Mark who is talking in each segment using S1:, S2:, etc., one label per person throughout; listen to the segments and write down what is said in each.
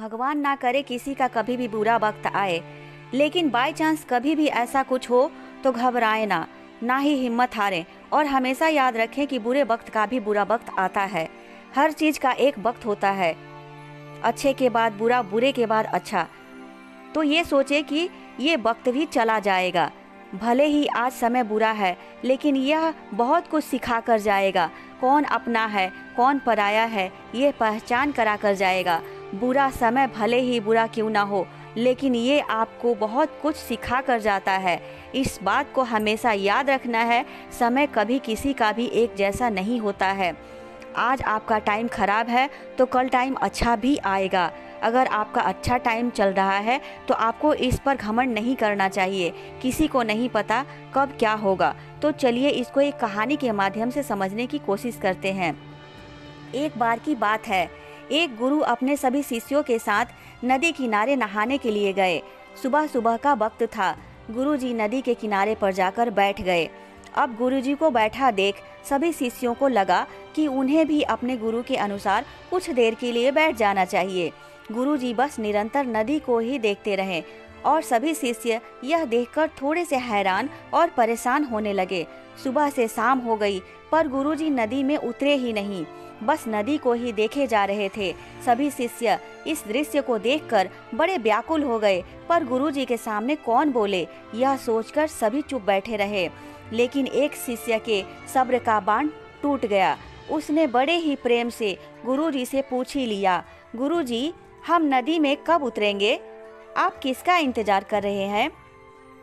S1: भगवान ना करे किसी का कभी भी बुरा वक्त आए, लेकिन बाय चांस कभी भी ऐसा कुछ हो तो घबराएं ना ही हिम्मत हारें और हमेशा याद रखें कि बुरे वक्त का भी बुरा वक्त आता है। हर चीज़ का एक वक्त होता है, अच्छे के बाद बुरा, बुरे के बाद अच्छा। तो ये सोचें कि ये वक्त भी चला जाएगा। भले ही आज समय बुरा है, लेकिन यह बहुत कुछ सिखा कर जाएगा। कौन अपना है, कौन पराया है, ये पहचान करा कर जाएगा। बुरा समय भले ही बुरा क्यों ना हो, लेकिन ये आपको बहुत कुछ सिखा कर जाता है। इस बात को हमेशा याद रखना है, समय कभी किसी का भी एक जैसा नहीं होता है। आज आपका टाइम खराब है तो कल टाइम अच्छा भी आएगा। अगर आपका अच्छा टाइम चल रहा है तो आपको इस पर घमंड नहीं करना चाहिए। किसी को नहीं पता कब क्या होगा। तो चलिए इसको एक कहानी के माध्यम से समझने की कोशिश करते हैं। एक बार की बात है, एक गुरु अपने सभी शिष्यों के साथ नदी किनारे नहाने के लिए गए। सुबह सुबह का वक्त था। गुरुजी नदी के किनारे पर जाकर बैठ गए। अब गुरुजी को बैठा देख सभी शिष्यों को लगा कि उन्हें भी अपने गुरु के अनुसार कुछ देर के लिए बैठ जाना चाहिए। गुरुजी बस निरंतर नदी को ही देखते रहे और सभी शिष्य यह देखकर थोड़े से हैरान और परेशान होने लगे। सुबह से शाम हो गई पर गुरुजी नदी में उतरे ही नहीं, बस नदी को ही देखे जा रहे थे। सभी शिष्य इस दृश्य को देखकर बड़े व्याकुल हो गए, पर गुरुजी के सामने कौन बोले, यह सोचकर सभी चुप बैठे रहे। लेकिन एक शिष्य के सब्र का बांध टूट गया। उसने बड़े ही प्रेम से गुरुजी से पूछ ही लिया, गुरुजी, हम नदी में कब उतरेंगे? आप किसका इंतजार कर रहे हैं?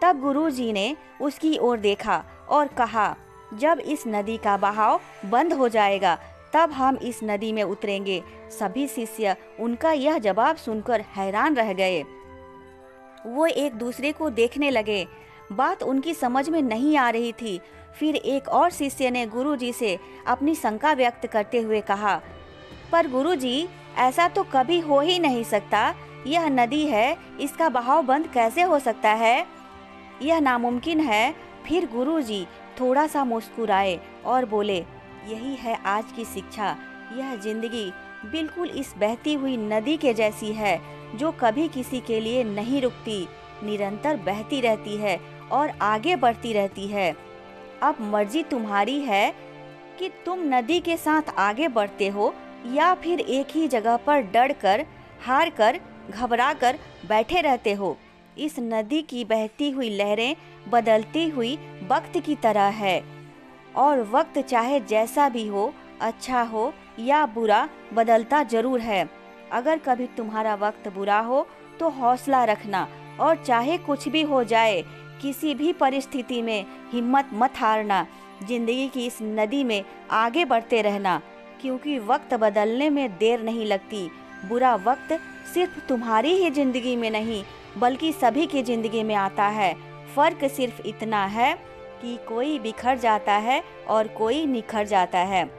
S1: तब गुरुजी ने उसकी ओर देखा और कहा, जब इस नदी का बहाव बंद हो जाएगा तब हम इस नदी में उतरेंगे। सभी शिष्य उनका यह जवाब सुनकर हैरान रह गए। वो एक दूसरे को देखने लगे। बात उनकी समझ में नहीं आ रही थी। फिर एक और शिष्य ने गुरुजी से अपनी शंका व्यक्त करते हुए कहा, पर गुरुजी, ऐसा तो कभी हो ही नहीं सकता। यह नदी है, इसका बहाव बंद कैसे हो सकता है? यह नामुमकिन है। फिर गुरुजी थोड़ा सा मुस्कुराए और बोले, यही है आज की शिक्षा। यह जिंदगी बिल्कुल इस बहती हुई नदी के जैसी है, जो कभी किसी के लिए नहीं रुकती, निरंतर बहती रहती है और आगे बढ़ती रहती है। अब मर्जी तुम्हारी है कि तुम नदी के साथ आगे बढ़ते हो या फिर एक ही जगह पर डर कर, हार कर, घबरा कर बैठे रहते हो। इस नदी की बहती हुई लहरें बदलती हुई वक्त की तरह है और वक्त चाहे जैसा भी हो, अच्छा हो या बुरा, बदलता जरूर है। अगर कभी तुम्हारा वक्त बुरा हो तो हौसला रखना और चाहे कुछ भी हो जाए, किसी भी परिस्थिति में हिम्मत मत हारना। जिंदगी की इस नदी में आगे बढ़ते रहना, क्योंकि वक्त बदलने में देर नहीं लगती। बुरा वक्त सिर्फ तुम्हारी ही जिंदगी में नहीं, बल्कि सभी की जिंदगी में आता है। फर्क सिर्फ इतना है कि कोई बिखर जाता है और कोई निखर जाता है।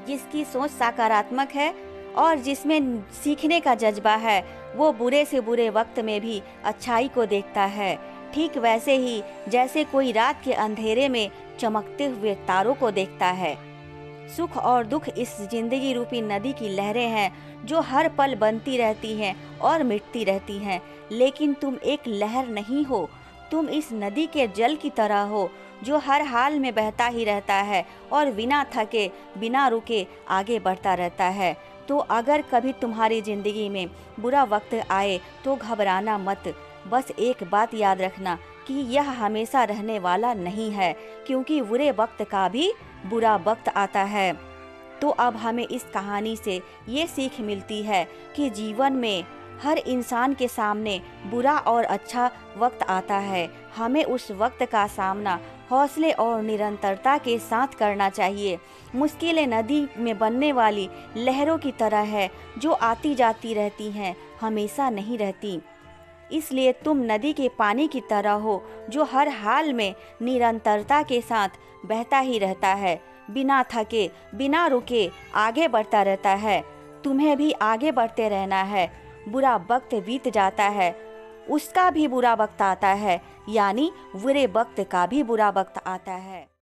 S1: जिसकी सोच सकारात्मक है और जिसमें सीखने का जज्बा है, वो बुरे से बुरे वक्त में भी अच्छाई को देखता है। ठीक वैसे ही जैसे कोई रात के अंधेरे में चमकते हुए तारों को देखता है। सुख और दुख इस जिंदगी रूपी नदी की लहरें हैं, जो हर पल बनती रहती हैं और मिटती रहती हैं। लेकिन तुम एक लहर नहीं हो, तुम इस नदी के जल की तरह हो, जो हर हाल में बहता ही रहता है और बिना थके, बिना रुके आगे बढ़ता रहता है। तो अगर कभी तुम्हारी जिंदगी में बुरा वक्त आए तो घबराना मत। बस एक बात याद रखना कि यह हमेशा रहने वाला नहीं है, क्योंकि बुरे वक्त का भी बुरा वक्त आता है। तो अब हमें इस कहानी से ये सीख मिलती है कि जीवन में हर इंसान के सामने बुरा और अच्छा वक्त आता है। हमें उस वक्त का सामना हौसले और निरंतरता के साथ करना चाहिए। मुश्किलें नदी में बनने वाली लहरों की तरह है, जो आती जाती रहती हैं, हमेशा नहीं रहती। इसलिए तुम नदी के पानी की तरह हो, जो हर हाल में निरंतरता के साथ बहता ही रहता है, बिना थके, बिना रुके आगे बढ़ता रहता है। तुम्हें भी आगे बढ़ते रहना है। बुरा वक्त बीत जाता है, उसका भी बुरा वक्त आता है, यानी बुरे वक्त का भी बुरा वक्त आता है।